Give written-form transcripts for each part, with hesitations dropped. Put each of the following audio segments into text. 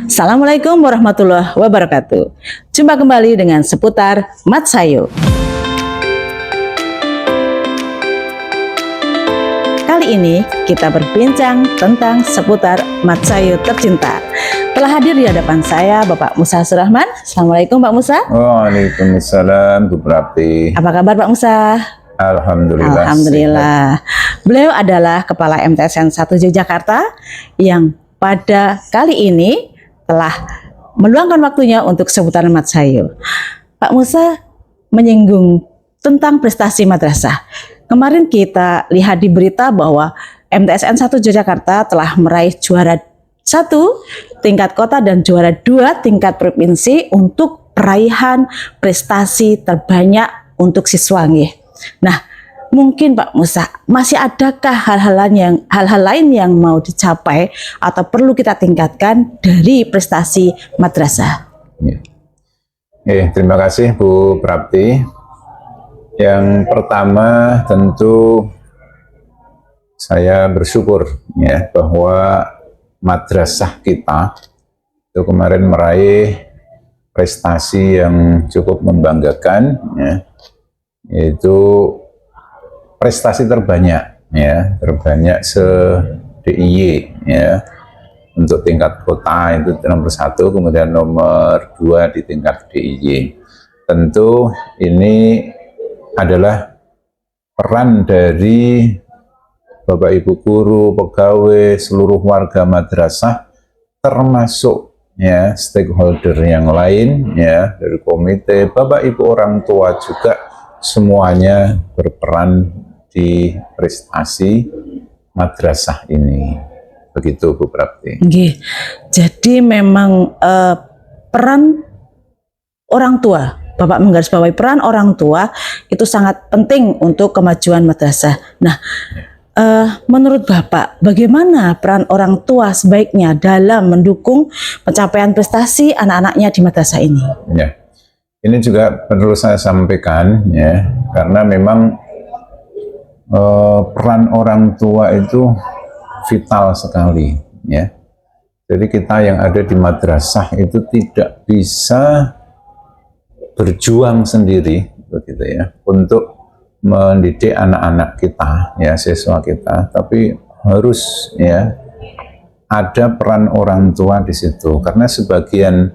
Assalamualaikum warahmatullahi wabarakatuh. Jumpa kembali dengan seputar Matsayo. Kali ini kita berbincang tentang seputar Matsayo tercinta. Telah hadir di hadapan saya Bapak Musa Surahman. Assalamualaikum Pak Musa. Waalaikumsalam Bu Prapti. Apa kabar Pak Musa? Alhamdulillah. Alhamdulillah. Beliau adalah Kepala MTSN 1 Yogyakarta yang pada kali ini telah meluangkan waktunya untuk seputaran Matsayo. Pak Musa menyinggung tentang prestasi madrasah. Kemarin kita lihat di berita bahwa MTSN 1 Yogyakarta telah meraih juara 1 tingkat kota dan juara 2 tingkat provinsi untuk peraihan prestasi terbanyak untuk siswa. Nah, mungkin Pak Musa, masih adakah hal-hal lain yang mau dicapai atau perlu kita tingkatkan dari prestasi madrasah? Terima kasih Bu Prapti. Yang pertama tentu saya bersyukur ya bahwa madrasah kita itu kemarin meraih prestasi yang cukup membanggakan ya, yaitu prestasi terbanyak ya, terbanyak se-DIY ya, untuk tingkat kota itu nomor 1, kemudian nomor 2 di tingkat DIY. Tentu ini adalah peran dari Bapak Ibu guru, pegawai, seluruh warga madrasah, termasuk ya stakeholder yang lain ya, dari komite, Bapak Ibu orang tua juga semuanya berperan di prestasi madrasah ini. Begitu Bu Prapti. Jadi memang peran orang tua, Bapak menggarisbawahi peran orang tua itu sangat penting untuk kemajuan madrasah. Nah, menurut Bapak, bagaimana peran orang tua sebaiknya dalam mendukung pencapaian prestasi anak-anaknya di madrasah ini? Ya, ini juga perlu saya sampaikan ya, karena memang peran orang tua itu vital sekali ya. Jadi kita yang ada di madrasah itu tidak bisa berjuang sendiri begitu ya untuk mendidik anak-anak kita ya, siswa kita, tapi harus ya ada peran orang tua di situ, karena sebagian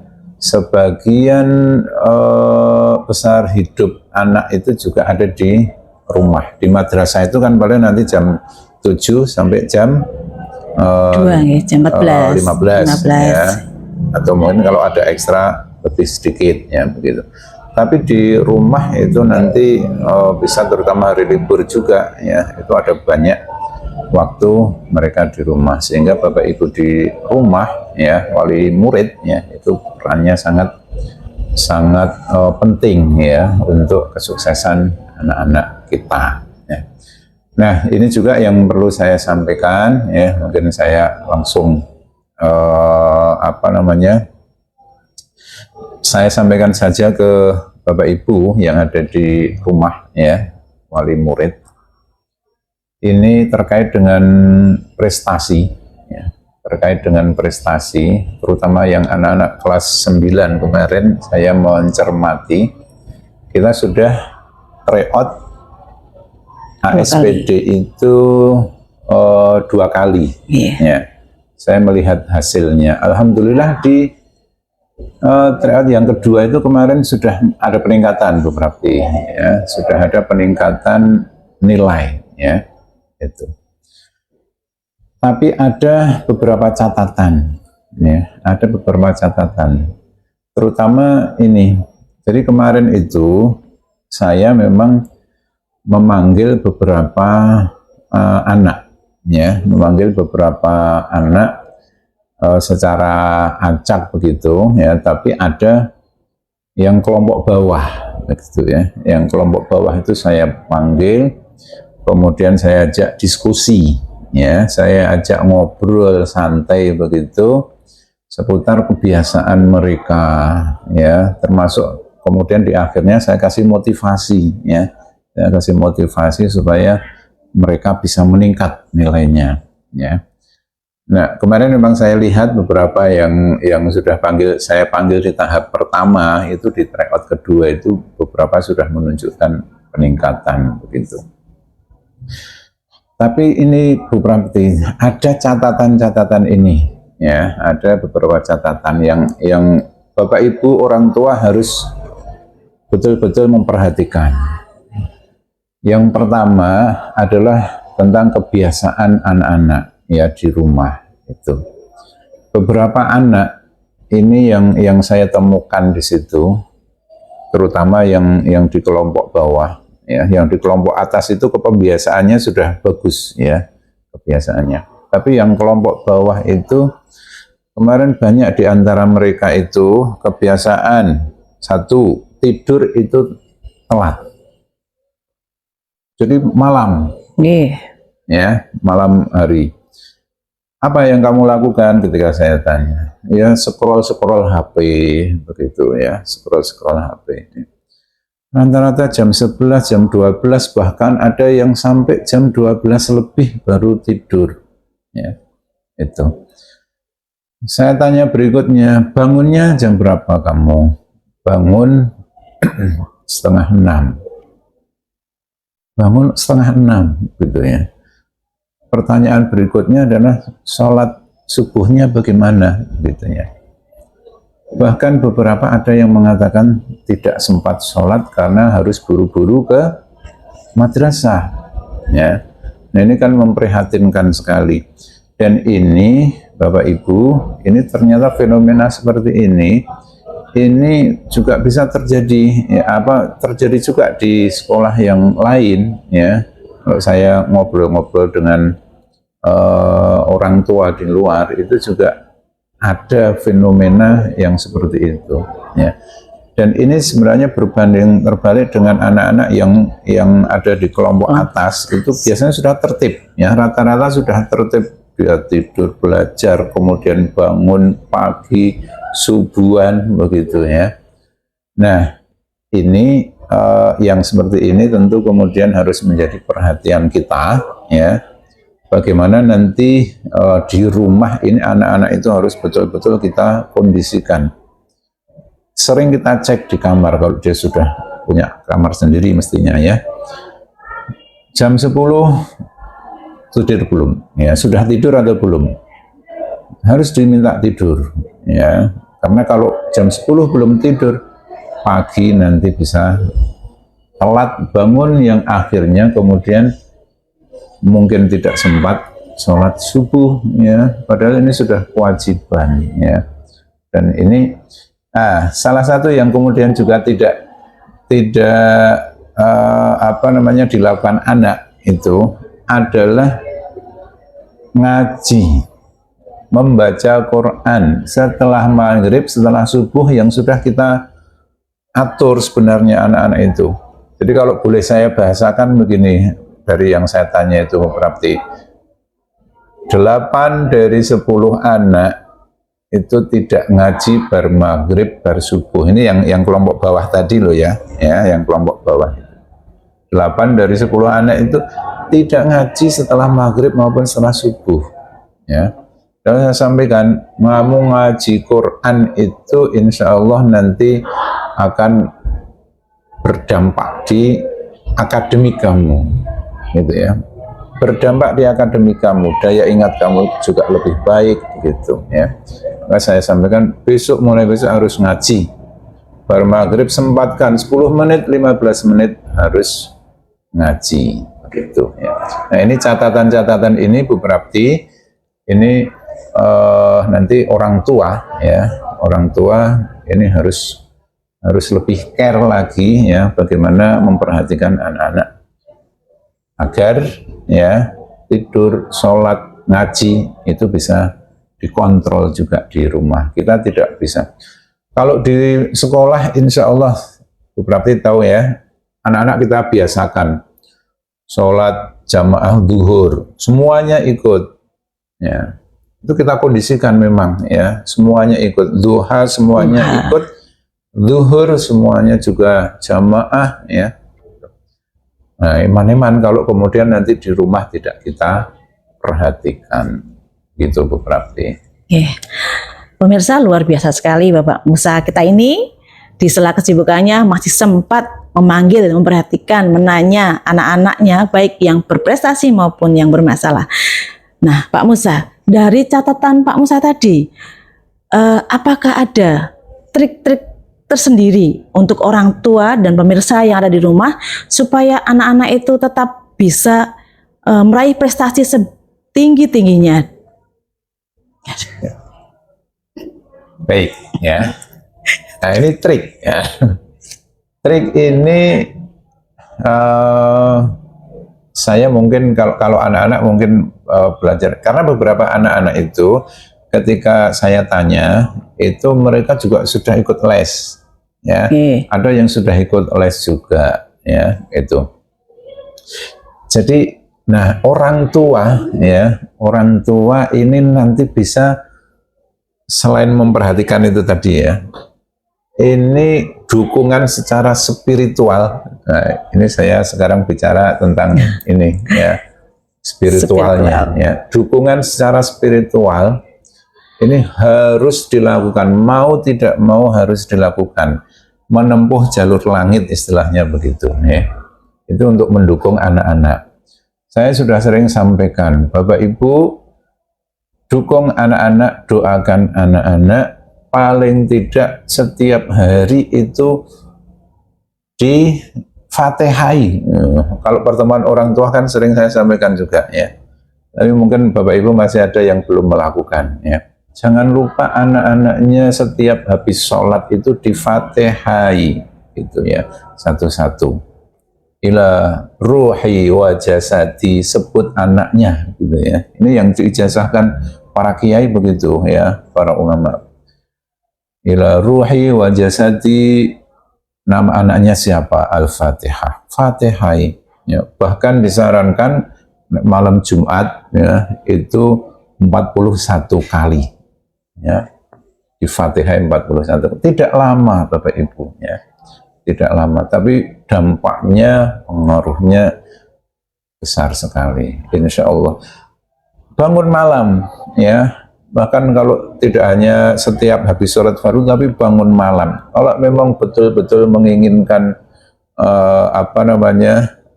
besar hidup anak itu juga ada di rumah. Di madrasah itu kan paling nanti jam 7 sampai jam 2 jam 15 ya, atau mungkin kalau ada ekstra lebih sedikit ya begitu. Tapi di rumah itu nanti bisa, terutama hari libur juga ya, itu ada banyak waktu mereka di rumah, sehingga Bapak Ibu di rumah ya, wali murid ya, itu perannya sangat penting ya untuk kesuksesan anak-anak kita ya. Nah, ini juga yang perlu saya sampaikan ya, mungkin saya langsung saya sampaikan saja ke Bapak Ibu yang ada di rumah ya, wali murid. Ini terkait dengan prestasi ya, terkait dengan prestasi, terutama yang anak-anak kelas 9 kemarin saya mencermati, kita sudah tryout ASPD itu 2 kali ya. Saya melihat hasilnya, alhamdulillah di tryout yang kedua itu kemarin sudah ada peningkatan Bu Prapti ya, sudah ada peningkatan nilai ya itu. Tapi ada beberapa catatan ya, ada beberapa catatan, terutama ini. Jadi kemarin itu saya memang memanggil beberapa anak ya, memanggil beberapa anak secara acak begitu ya, tapi ada yang kelompok bawah begitu ya. Yang kelompok bawah itu saya panggil, kemudian saya ajak diskusi ya, saya ajak ngobrol santai begitu seputar kebiasaan mereka ya, termasuk kemudian di akhirnya saya kasih motivasi ya, saya kasih motivasi supaya mereka bisa meningkat nilainya ya. Nah, kemarin memang saya lihat beberapa yang sudah saya panggil di tahap pertama, itu di tryout kedua itu beberapa sudah menunjukkan peningkatan begitu. Tapi ini Bu Prapti, ada catatan-catatan ini, ya, ada beberapa catatan yang Bapak Ibu orang tua harus betul-betul memperhatikan. Yang pertama adalah tentang kebiasaan anak-anak ya di rumah itu. Beberapa anak ini yang saya temukan di situ, terutama yang di kelompok bawah. Ya, yang di kelompok atas itu kebiasaannya sudah bagus ya kebiasaannya. Tapi yang kelompok bawah itu kemarin banyak di antara mereka itu kebiasaan satu, tidur itu telat. Jadi malam, ya malam hari. Apa yang kamu lakukan ketika saya tanya? Ya scroll HP begitu ya, scroll HP. Rata-rata jam 11, jam 12, bahkan ada yang sampai jam 12 lebih baru tidur. Ya, itu. Saya tanya berikutnya, bangunnya jam berapa kamu? Bangun setengah 6. Bangun setengah 6, gitu ya. Pertanyaan berikutnya adalah sholat subuhnya bagaimana, gitu ya. Bahkan beberapa ada yang mengatakan tidak sempat sholat karena harus buru-buru ke madrasah. Ya, nah ini kan memprihatinkan sekali. Dan ini Bapak Ibu, ini ternyata fenomena seperti ini juga bisa terjadi, ya, terjadi juga di sekolah yang lain. Ya, kalau saya ngobrol-ngobrol dengan orang tua di luar itu juga ada fenomena yang seperti itu, ya. Dan ini sebenarnya berbanding terbalik dengan anak-anak yang ada di kelompok atas itu biasanya sudah tertib, ya rata-rata sudah tertib, dia tidur, belajar, kemudian bangun pagi, subuhan begitu ya. Nah ini yang seperti ini tentu kemudian harus menjadi perhatian kita, ya. Bagaimana nanti di rumah ini anak-anak itu harus betul-betul kita kondisikan. Sering kita cek di kamar kalau dia sudah punya kamar sendiri mestinya ya. Jam 10 tidur belum? Ya, sudah tidur atau belum? Harus diminta tidur ya. Karena kalau jam 10 belum tidur, pagi nanti bisa telat bangun yang akhirnya kemudian mungkin tidak sempat sholat subuh ya, padahal ini sudah kewajiban ya. Dan ini salah satu yang kemudian juga tidak dilakukan anak itu adalah ngaji, membaca Quran setelah maghrib, setelah subuh yang sudah kita atur sebenarnya anak-anak itu. Jadi kalau boleh saya bahasakan begini, dari yang saya tanya itu berarti 8 dari 10 anak itu tidak ngaji bar maghrib, bar subuh. Ini yang kelompok bawah tadi loh ya, yang kelompok bawah. 8 dari 10 anak itu tidak ngaji setelah maghrib maupun setelah subuh. Ya, dan saya sampaikan, kamu ngaji Quran itu insya Allah nanti akan berdampak di akademik kamu. Gitu ya, berdampak di akademik kamu, daya ingat kamu juga lebih baik gitu ya. Maka saya sampaikan mulai besok harus ngaji, bar maghrib sempatkan 10 menit 15 menit harus ngaji gitu ya. Nah ini catatan-catatan ini Bu Prapti, ini nanti orang tua ya, orang tua ini harus lebih care lagi ya, bagaimana memperhatikan anak-anak agar ya tidur, sholat, ngaji itu bisa dikontrol juga di rumah. Kita tidak bisa. Kalau di sekolah insya Allah Bu Prapti tahu ya, anak-anak kita biasakan sholat jamaah zuhur, semuanya ikut ya. Itu kita kondisikan memang ya, semuanya ikut, duha semuanya ikut, zuhur semuanya juga jamaah ya. Nah, iman-iman kalau kemudian nanti di rumah tidak kita perhatikan gitu Bu Prapti. Oke. Pemirsa, luar biasa sekali Bapak Musa kita ini di sela kesibukannya masih sempat memanggil, memperhatikan, menanya anak-anaknya baik yang berprestasi maupun yang bermasalah. Nah Pak Musa, dari catatan Pak Musa tadi, apakah ada trik-trik tersendiri untuk orang tua dan pemirsa yang ada di rumah supaya anak-anak itu tetap bisa meraih prestasi setinggi-tingginya? Baik ya. Nah ini trik ya. Trik ini saya mungkin kalau anak-anak mungkin belajar, karena beberapa anak-anak itu ketika saya tanya itu mereka juga sudah ikut les ya. Ada yang sudah ikut les juga ya itu. Jadi nah orang tua ya, orang tua ini nanti bisa selain memperhatikan itu tadi ya, ini dukungan secara spiritual. Nah, ini saya sekarang bicara tentang ini ya, spiritualnya ya. Dukungan secara spiritual ini harus dilakukan, mau tidak mau harus dilakukan. Menempuh jalur langit istilahnya begitu ya. Itu untuk mendukung anak-anak. Saya sudah sering sampaikan, Bapak Ibu, dukung anak-anak, doakan anak-anak, paling tidak setiap hari itu di Fatihai. Kalau pertemuan orang tua kan sering saya sampaikan juga ya. Tapi mungkin Bapak Ibu masih ada yang belum melakukan ya. Jangan lupa anak-anaknya setiap habis sholat itu di Fatihai gitu ya, satu-satu. Ila ruhi wa jasadi, sebut anaknya gitu ya. Ini yang diijazahkan para kiai begitu ya, para ulama. Ila ruhi wa jasadi, nama anaknya siapa? Al-Fatihah. Fatihai. Ya, bahkan disarankan malam Jumat ya, itu 41 kali. Ya. Di Fatihah 41. Tidak lama Bapak Ibu ya. Tidak lama, tapi dampaknya, pengaruhnya besar sekali, insya Allah. Bangun malam, ya, bahkan kalau tidak hanya setiap habis sholat fardu, tapi bangun malam. Kalau memang betul-betul menginginkan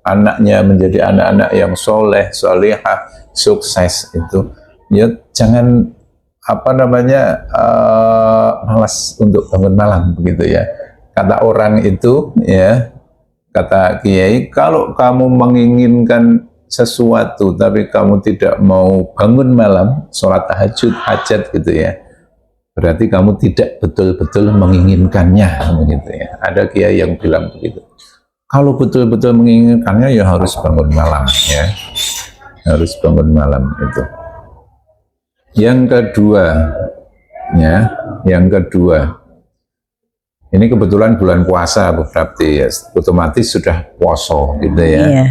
anaknya menjadi anak-anak yang soleh, solehah, sukses itu, ya jangan malas untuk bangun malam begitu ya. Kata orang itu ya, kata kiai, kalau kamu menginginkan sesuatu tapi kamu tidak mau bangun malam, sholat tahajud, hajat gitu ya, berarti kamu tidak betul-betul menginginkannya begitu ya. Ada kiai yang bilang begitu. Kalau betul-betul menginginkannya ya harus bangun malam ya, harus bangun malam itu. Yang kedua ya, yang kedua, ini kebetulan bulan puasa Bu Prapti ya, otomatis sudah poso gitu ya. Iya.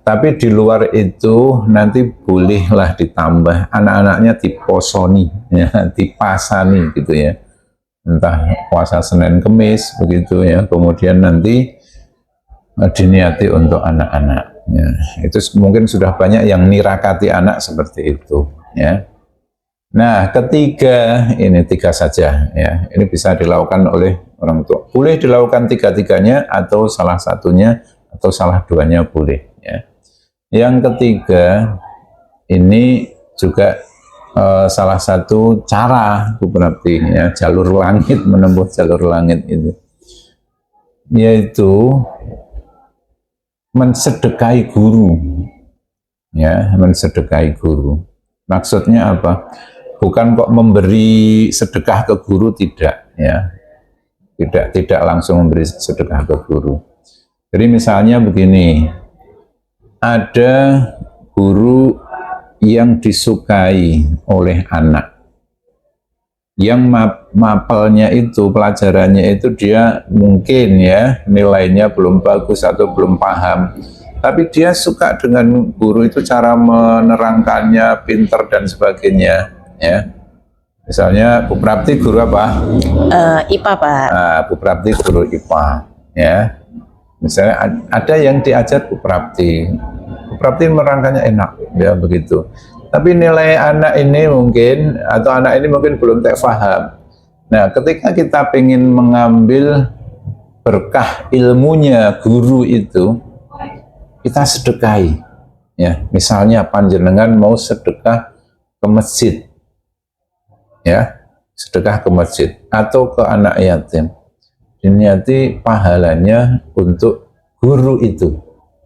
Tapi di luar itu nanti bolehlah ditambah anak-anaknya diposoni ya, dipasani gitu ya. Entah puasa Senin Kemis begitu ya, kemudian nanti diniati untuk anak-anak ya. Itu mungkin sudah banyak yang nirakati anak seperti itu ya. Nah, ketiga, ini tiga saja ya. Ini bisa dilakukan oleh orang tua. Boleh dilakukan tiga-tiganya atau salah satunya atau salah duanya boleh ya. Yang ketiga, ini juga salah satu cara Bu Prapti ya, jalur langit, menempuh jalur langit itu, yaitu mensedekahi guru ya, mensedekahi guru. Maksudnya apa? Bukan kok memberi sedekah ke guru, tidak ya, tidak langsung memberi sedekah ke guru. Jadi misalnya begini, ada guru yang disukai oleh anak, yang mapelnya itu, pelajarannya itu dia mungkin ya nilainya belum bagus atau belum paham, tapi dia suka dengan guru itu, cara menerangkannya pinter dan sebagainya ya. Misalnya Bu Prapti guru apa? IPA Pak. Nah, Bu Prapti guru IPA ya. Misalnya ada yang diajar Bu Prapti menerangkannya enak ya begitu. Tapi nilai anak ini mungkin, atau anak ini mungkin belum tak paham. Nah, ketika kita ingin mengambil berkah ilmunya guru itu, kita sedekahi. Ya, misalnya panjenengan mau sedekah ke masjid, ya, sedekah ke masjid atau ke anak yatim, diniati pahalanya untuk guru itu,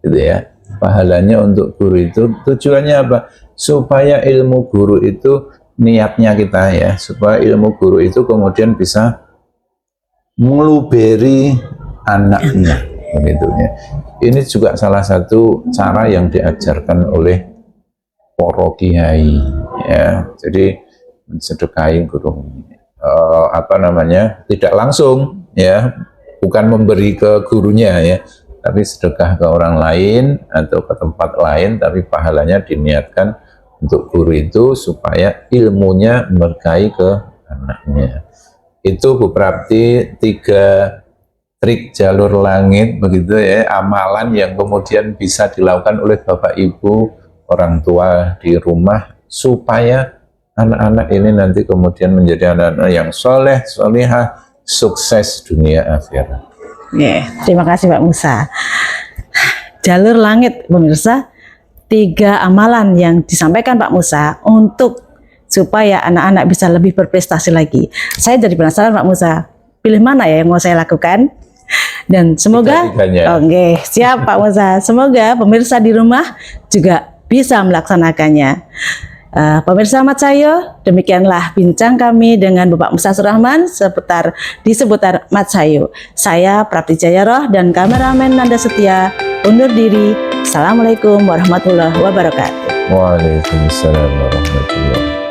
gitu ya. Pahalanya untuk guru itu, tujuannya apa? Supaya ilmu guru itu, niatnya kita ya, supaya ilmu guru itu kemudian bisa meluberi anaknya, begitu ya. Ini juga salah satu cara yang diajarkan oleh para kiai ya. Jadi sedekahi guru, tidak langsung ya, bukan memberi ke gurunya ya, tapi sedekah ke orang lain atau ke tempat lain, tapi pahalanya diniatkan untuk guru itu supaya ilmunya berkahi ke anaknya. Itu berarti 3 trik jalur langit, begitu ya, amalan yang kemudian bisa dilakukan oleh Bapak Ibu orang tua di rumah supaya anak-anak ini nanti kemudian menjadi anak-anak yang soleh, solihah, sukses dunia akhirat. Terima kasih Pak Musa. Jalur langit pemirsa, 3 amalan yang disampaikan Pak Musa untuk supaya anak-anak bisa lebih berprestasi lagi. Saya jadi penasaran Pak Musa, pilih mana ya yang mau saya lakukan? Dan semoga, oke, siap Pak Musa. Semoga pemirsa di rumah juga bisa melaksanakannya. Pemirsa Ahmad Sayo, demikianlah bincang kami dengan Bapak Musa Surahman seputar Mat Sayo. Saya Prapti Jayaroh dan kameramen Nanda Setia undur diri. Assalamualaikum warahmatullahi wabarakatuh. Waalaikumsalam warahmatullahi wabarakatuh.